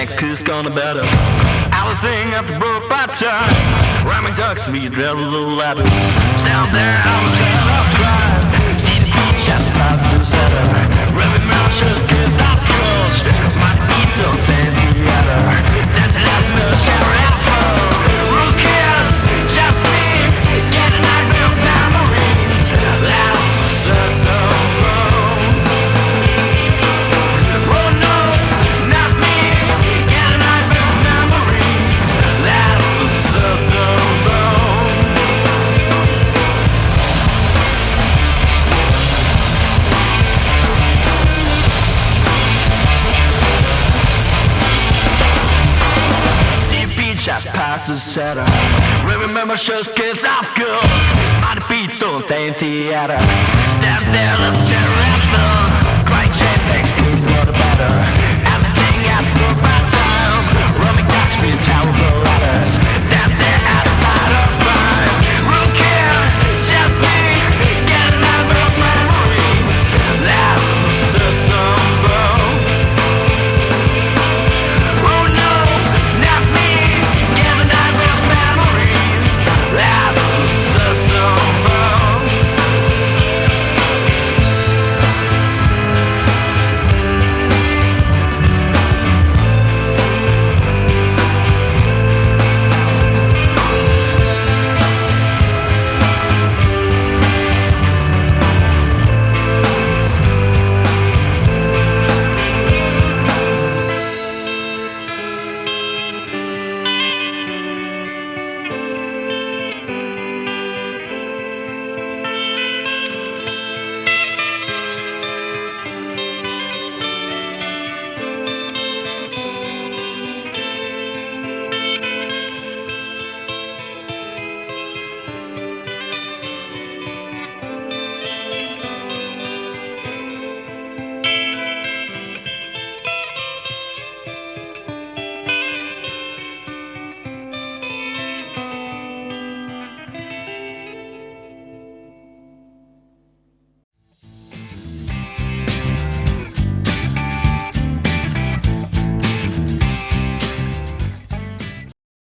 next kiss gonna better. Everything after broke by time. Rhyming ducks, me dread a little ladder. Down there, I was out of crime. See the beach, just past the center. Rubbing marshes, kiss off girls. My beats on San Diego. That's a last no shower after. Who cares? Just me. Getting out of memories. That's so wrong. Oh no, not me. Getting out of memories. That's so wrong. Just past the center. Remember shows kids off good. On the beats on Fame Theater. Stand there, let's cheer at them. Crying shame makes things a lot better. Everything has to go by time. Roaming ducks being terrible letters.